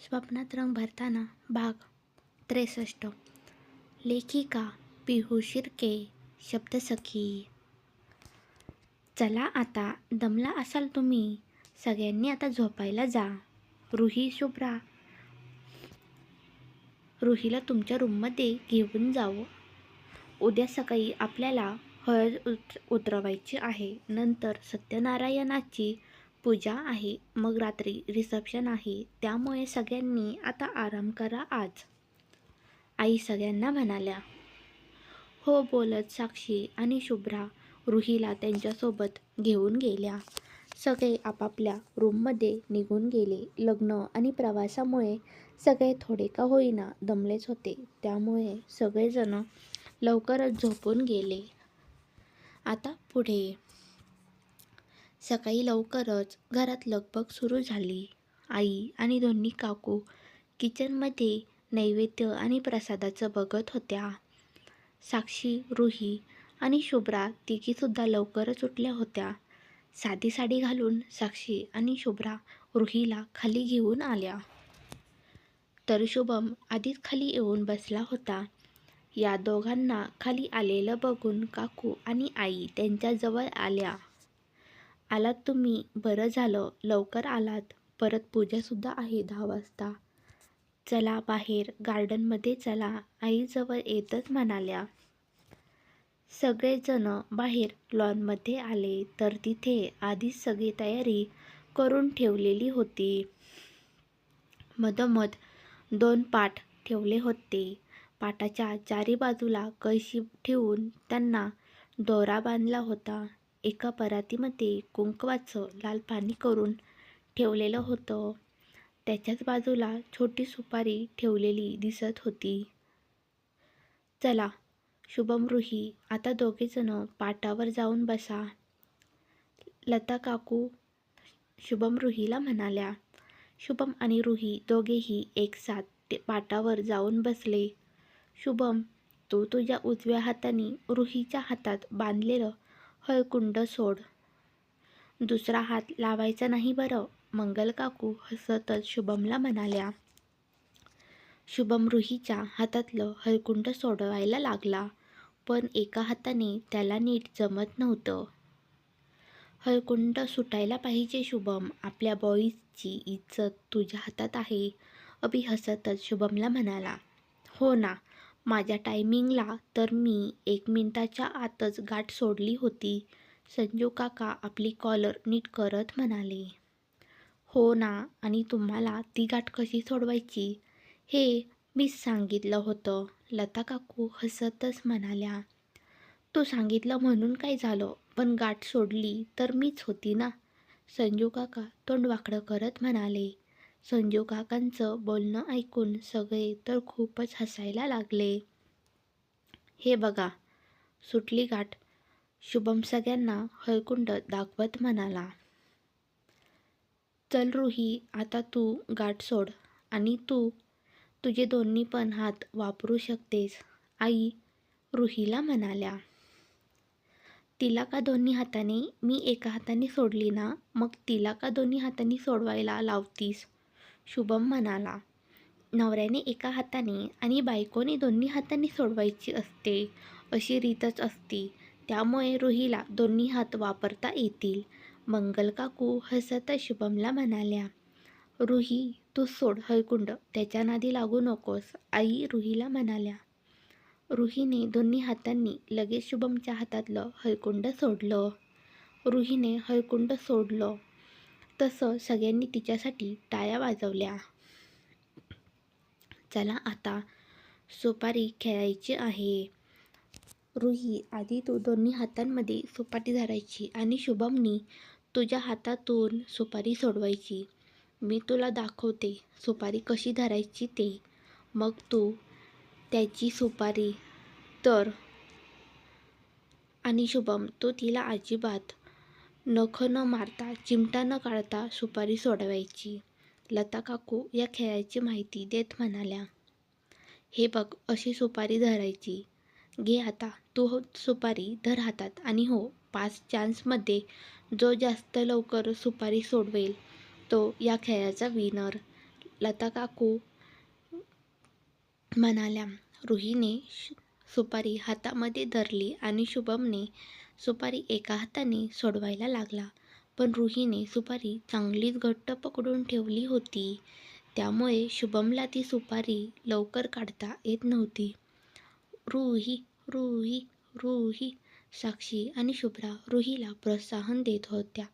स्वप्नात रंग भरताना भाग 63. लेखिका पिहू शिर्के. शब्दसखी. चला आता, दमला असाल तुम्ही. सगळ्यांनी आता झोपायला जा. शुभ्रा, रुहीला तुमच्या रूममध्ये घेऊन जाऊ. उद्या सकाळी आपल्याला हळद उतरवायची आहे. नंतर सत्यनारायणाची पूजा आहे. मग रात्री रिसेप्शन आहे. त्यामुळे सगळ्यांनी आता आराम करा आज. आई सगळ्यांना म्हणाल्या. हो बोलत साक्षी आणि शुभ्रा रुहीला त्यांच्यासोबत घेऊन गेल्या. सगळे आपापल्या रूममध्ये निघून गेले. लग्न आणि प्रवासामुळे सगळे थोडे का होईना दमलेच होते. त्यामुळे सगळेजण लवकरच झोपून गेले. आता पुढे. सकाळी लवकरच घरात लगबग सुरू झाली. आई आणि दोन्ही काकू किचनमध्ये नैवेद्य आणि प्रसादाचं बघत होत्या. साक्षी, रुही आणि शुभ्रा तिघीसुद्धा लवकरच उठल्या होत्या. साधी साडी घालून साक्षी आणि शुभ्रा रुहीला खाली घेऊन आल्या. तर शुभम आधीच खाली येऊन बसला होता. या दोघांना खाली आलेलं बघून काकू आणि आई त्यांच्याजवळ आल्या. आलात तुम्ही, बरं झालं लवकर आलात. परत पूजासुद्धा आहे 10 वाजता. चला बाहेर गार्डनमध्ये चला, आईजवळ येतच म्हणाल्या. सगळेजण बाहेर लॉनमध्ये आले तर तिथे आधीच सगळी तयारी करून ठेवलेली होती. मधोमध 2 पाट ठेवले होते. पाटाच्या चारी बाजूला कळशी ठेवून त्यांना दोरा बांधला होता. एका परातीमध्ये कुंकवाचं लाल पाणी करून ठेवलेलं होतं. त्याच्याच बाजूला छोटी सुपारी ठेवलेली दिसत होती. चला शुभम, रुही, आता दोघेजण पाटावर जाऊन बसा. लता काकू शुभम रुहीला म्हणाल्या. शुभम आणि रुही दोघेही एकसाथ पाटावर जाऊन बसले. शुभम, तू तुझ्या उजव्या हाताने रुहीच्या हातात बांधलेलं हळकुंड सोड. दुसरा हात लावायचा नाही बरं, मंगल काकू हसतच शुभमला म्हणाल्या. शुभम रुहीच्या हातातलं हळकुंड सोडवायला लागला, पण एका हाताने त्याला नीट जमत नव्हतं. हळकुंड सुटायला पाहिजे शुभम, आपल्या बॉईजची इज्जत तुझ्या हातात आहे. अभि हसतच शुभमला म्हणाला. हो ना, माझ्या टायमिंगला तर मी 1 मिनिटाच्या आतच गाठ सोडली होती. संजू काका आपली कॉलर नीट करत म्हणाले. हो ना, आणि तुम्हाला ती गाठ कशी सोडवायची हे मीच सांगितलं होतं. लता काकू हसतच म्हणाल्या. तू सांगितलं म्हणून काय झालं, पण गाठ सोडली तर मीच होती ना. संजू काका तोंड वाकडं करत म्हणाले. संजू काकांचं बोलणं ऐकून सगळे तर खूपच हसायला लागले. हे बघा, सुटली गाठ. शुभम सगळ्यांना हळकुंड दाखवत म्हणाला. चल रुही, आता तू गाठ सोड आणि तू तुझे दोन्ही पण हात वापरू शकतेस, आई रुहीला म्हणाल्या. तिला का दोन्ही हाताने? मी एका हाताने सोडली ना, मग तिला का दोन्ही हाताने सोडवायला लावतीस? शुभम म्हणाला. नवऱ्याने एका हाताने आणि बायकोने दोन्ही हातांनी सोडवायची असते, अशी रीतच असती. त्यामुळे रुहीला दोन्ही हात वापरता येतील. मंगल काकू हसतच शुभमला म्हणाल्या. रुही, तू सोड हळकुंड, त्याच्या नादी लागू नकोस, आई रुहीला म्हणाल्या. रुहीने दोन्ही हातांनी लगेच शुभमच्या हातातलं हळकुंड सोडलं. रुहीने हळकुंड सोडलं तसं सगळ्यांनी तिच्यासाठी टाळ्या वाजवल्या. चला आता सुपारी खेळायची आहे. रुही, आधी तू दोन्ही हातांमध्ये सुपारी धरायची आणि शुभमनी तुझ्या हातातून सुपारी सोडवायची. मी तुला दाखवते सुपारी कशी धरायची ते, मग तू त्याची सुपारी तर. आणि शुभम, तू तिला अजिबात नख न मारता, चिमटा न काढता सुपारी सोडवायची. लता काकू या खेळाची माहिती देत म्हणाल्या. हे बघ, अशी सुपारी धरायची. घे आता तू सुपारी धर हातात आणि हो, 5 चान्समध्ये जो जास्त लवकर सुपारी सोडवेल तो या खेळाचा विनर. लता काकू म्हणाल्या. रुहीने सुपारी हातामध्ये धरली आणि शुभमने सुपारी एका हाताने सोडवायला लागला. पण रुहीने सुपारी चांगलीच घट्ट पकडून ठेवली होती. त्यामुळे शुभमला ती सुपारी लवकर काढता येत नव्हती. रुही, रुही, रुही, साक्षी आणि शुभ्रा रुहीला प्रोत्साहन देत होत्या.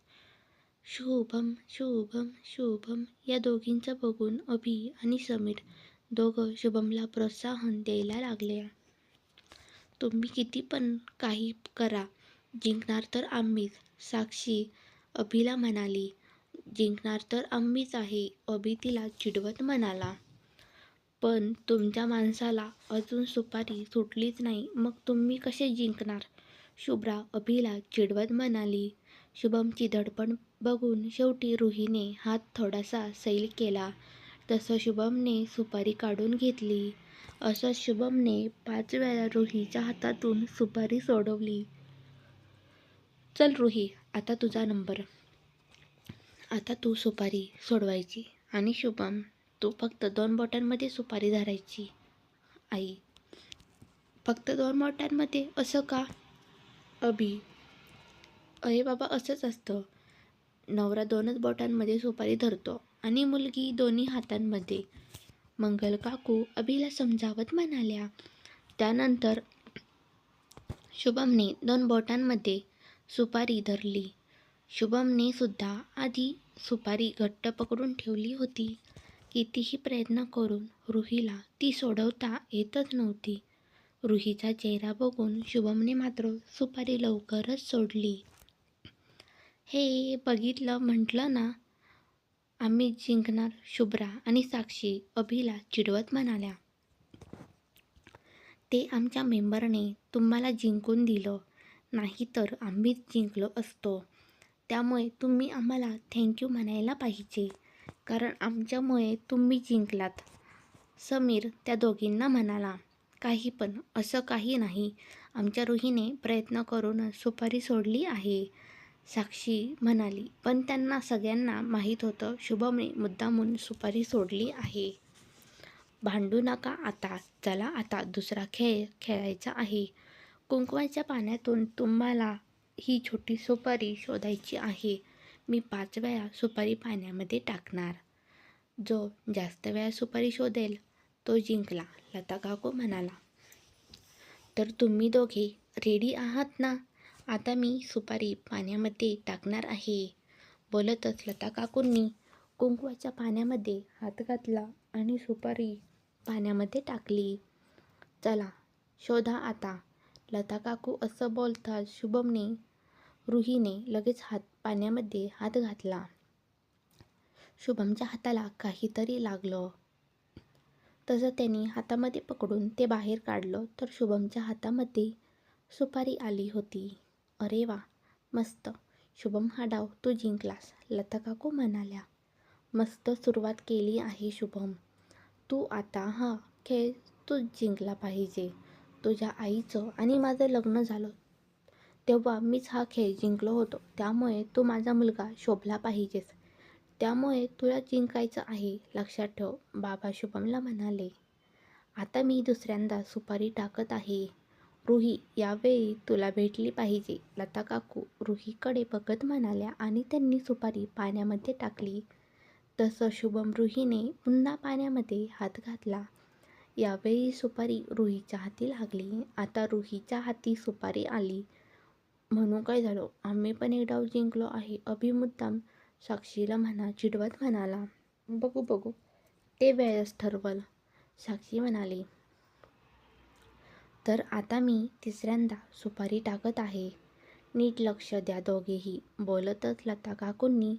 शुभम, शुभम, शुभम या दोघींचं बघून अभि आणि समीर दोघं शुभमला प्रोत्साहन द्यायला लागले. तुम्ही किती पण काही करा, जिंकणार तर आम्हीच, साक्षी अभिला म्हणाली. जिंकणार तर आम्हीच आहे, अभि तिला चिडवत म्हणाला. पण तुमच्या माणसाला अजून सुपारी सुटलीच नाही, मग तुम्ही कसे जिंकणार, शुभ्रा अभिला चिडवत म्हणाली. शुभमची धडपड बघून शेवटी रुहीने हात थोडासा सैल केला. तसं शुभमने सुपारी काढून घेतली. असं शुभमने 5 वेळा रुहीच्या हातातून सुपारी सोडवली. चल रुही, आता तुझा नंबर. आता तू सुपारी सोडवायची आणि शुभम तू फक्त 2 बोटांमध्ये सुपारी धरायची. आई, फक्त 2 बोटांमध्ये असं का? अभि, अरे बाबा असंच असतं. नवरा 2च बोटांमध्ये सुपारी धरतो आणि मुलगी 2 हातांमध्ये. मंगल काकू अभिला समजावत म्हणाल्या. त्यानंतर शुभमने 2 बोटांमध्ये सुपारी धरली. शुभमने सुद्धा आधी सुपारी घट्ट पकडून ठेवली होती. कितीही प्रयत्न करून रुहीला ती सोडवता येतच नव्हती. रुहीचा चेहरा बघून शुभमने मात्र सुपारी लवकरच सोडली. हे बघितलं, म्हटलं ना आम्ही जिंकणार, शुभ्रा आणि साक्षी अभिला चिडवत म्हणाल्या. ते आमच्या मेंबरने तुम्हाला जिंकून दिलं, नाही तर आम्हीच जिंकलो असतो. त्यामुळे तुम्ही आम्हाला थँक्यू म्हणायला पाहिजे, कारण आमच्यामुळे तुम्ही जिंकलात. समीर त्या दोघींना म्हणाला. काही पण, असं काही नाही. आमच्या रुहीने प्रयत्न करूनच सुपारी सोडली आहे, साक्षी म्हणाली. पण त्यांना सगळ्यांना माहीत होतं शुभमने मुद्दामून सुपारी सोडली आहे. भांडू नका आता, चला आता दुसरा खेळ खेळायचा आहे. कुंकवाच्या पाण्यातून तुम्हाला ही छोटी सुपारी शोधायची आहे. मी 5 वेळा सुपारी पाण्यामध्ये टाकणार. जो जास्त वेळा सुपारी शोधेल तो जिंकला, लता काकू म्हणाला. तर तुम्ही दोघे रेडी आहात ना? आता मी सुपारी पाण्यामध्ये टाकणार आहे. बोलतच लता काकूंनी कुंकवाच्या पाण्यामध्ये हात घातला आणि सुपारी पाण्यामध्ये टाकली. चला शोधा आता, लता काकू असं बोलताच शुभमने रुहीने लगेच पाण्यामध्ये हात घातला. शुभमच्या हाताला काहीतरी लागलं. तसं त्यांनी हातामध्ये पकडून ते बाहेर काढलं तर शुभमच्या हातामध्ये सुपारी आली होती. अरे वा, मस्त शुभम, हा डाव तू जिंकलास, लता काकू म्हणाल्या. मस्त सुरुवात केली आहे शुभम, तू आता हा खेळ तूच जिंकला पाहिजे. तुझ्या आईचं आणि माझं लग्न झालं तेव्हा मीच हा खेळ जिंकलो होतो, त्यामुळे तू माझा मुलगा शोभला पाहिजेस. त्यामुळे तुला जिंकायचं आहे, लक्षात ठेव, बाबा शुभमला म्हणाले. आता मी दुसऱ्यांदा सुपारी टाकत आहे. रुही यावेळी तुला भेटली पाहिजे, लता काकू रुहीकडे बघत म्हणाल्या आणि त्यांनी सुपारी पाण्यामध्ये टाकली. तसं शुभम रुहीने पुन्हा पाण्यामध्ये हात घातला. यावेळी सुपारी रुहीच्या हाती लागली. आता रुहीच्या हाती सुपारी आली म्हणून काय झालं, आम्ही पण एक डाव जिंकलो आहे, अभि मुद्दाम साक्षीला चिडवत म्हणाला. बघू बघू, ते वेळच ठरवल, साक्षी म्हणाली. तर आता मी तिसऱ्यांदा सुपारी टाकत आहे, नीट लक्ष द्या दोघेही, बोलतच लता काकूंनी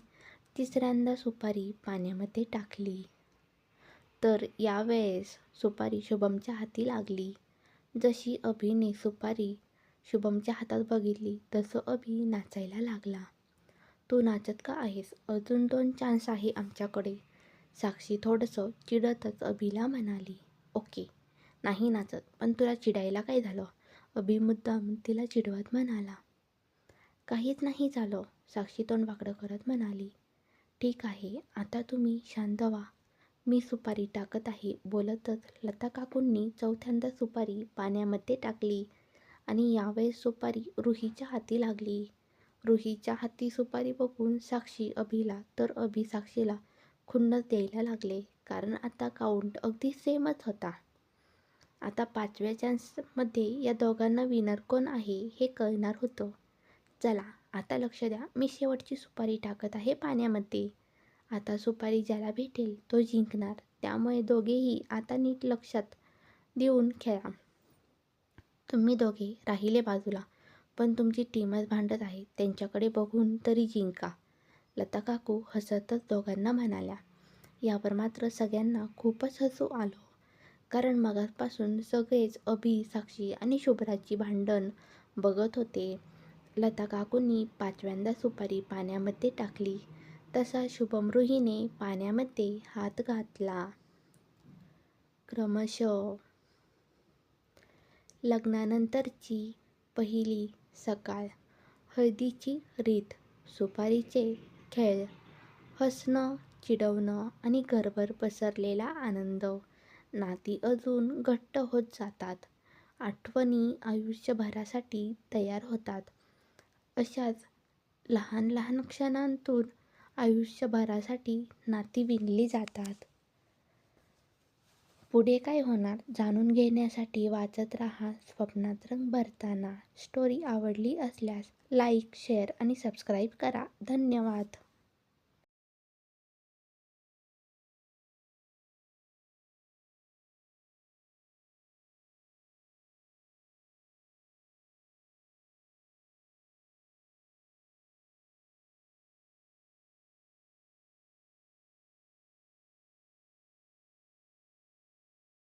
तिसऱ्यांदा सुपारी पाण्यामध्ये टाकली. तर यावेळेस सुपारी शुभमच्या हाती लागली. जशी अभिने सुपारी शुभमच्या हातात बघितली तसं अभि नाचायला लागला. तू नाचत का आहेस, अजून 2 चान्स आहे आमच्याकडे, साक्षी थोडंसं चिडतच अभिला म्हणाली. ओके, नाही नाचत, पण तुला चिडायला काय झालं, अभि मुद्दाम तिला चिडवत म्हणाला. काहीच नाही झालं, साक्षी तोंड वाकडं करत म्हणाली. ठीक आहे, आता तुम्ही शांत व्हा, मी सुपारी टाकत आहे. बोलतच लता काकूंनी चौथ्यांदा सुपारी पाण्यामध्ये टाकली आणि यावेळेस सुपारी रुहीच्या हाती लागली. रुहीच्या हाती सुपारी बघून साक्षी अभिला तर अभि साक्षीला खुन्नस द्यायला लागले. कारण आता काउंट अगदी सेमच होता. आता 5व्या चान्समध्ये या दोघांना विनर कोण आहे हे कळणार होतं. चला आता लक्ष द्या, मी शेवटची सुपारी टाकत आहे पाण्यामध्ये. आता सुपारी ज्याला भेटेल तो जिंकणार. त्यामुळे दोघेही आता नीट लक्षात देऊन खेळा. तुम्ही दोघे राहिले बाजूला, पण तुमची टीमच भांडत आहे. त्यांच्याकडे बघून तरी जिंका. लता काकू हसतच दोघांना म्हणाल्या. यावर मात्र सगळ्यांना खूपच हसू आलं. कारण मगाचपासून सगळेच अभि, साक्षी आणि शुभ्राची भांडण बघत होते. लता काकूंनी 5व्यांदा सुपारी पाण्यामध्ये टाकली तसा शुभम रुहीने पाण्यामध्ये हात घातला. क्रमशः लग्नानंतरची पहिली सकाळ, हळदीची रीत, सुपारीचे खेळ, हसणं, चिडवणं आणि घरभर पसरलेला आनंद. नाती अजून घट्ट होत जातात. आठवणी आयुष्यभरासाठी तयार होतात. अशाच लहान लहान क्षणांतून आयुष्यभरासाठी नाती विणली जातात. पुढे काय होणार जाणून घेण्यासाठी वाचत राहा स्वप्नात रंग भरताना. स्टोरी आवडली असल्यास लाईक, शेअर आणि सबस्क्राईब करा. धन्यवाद.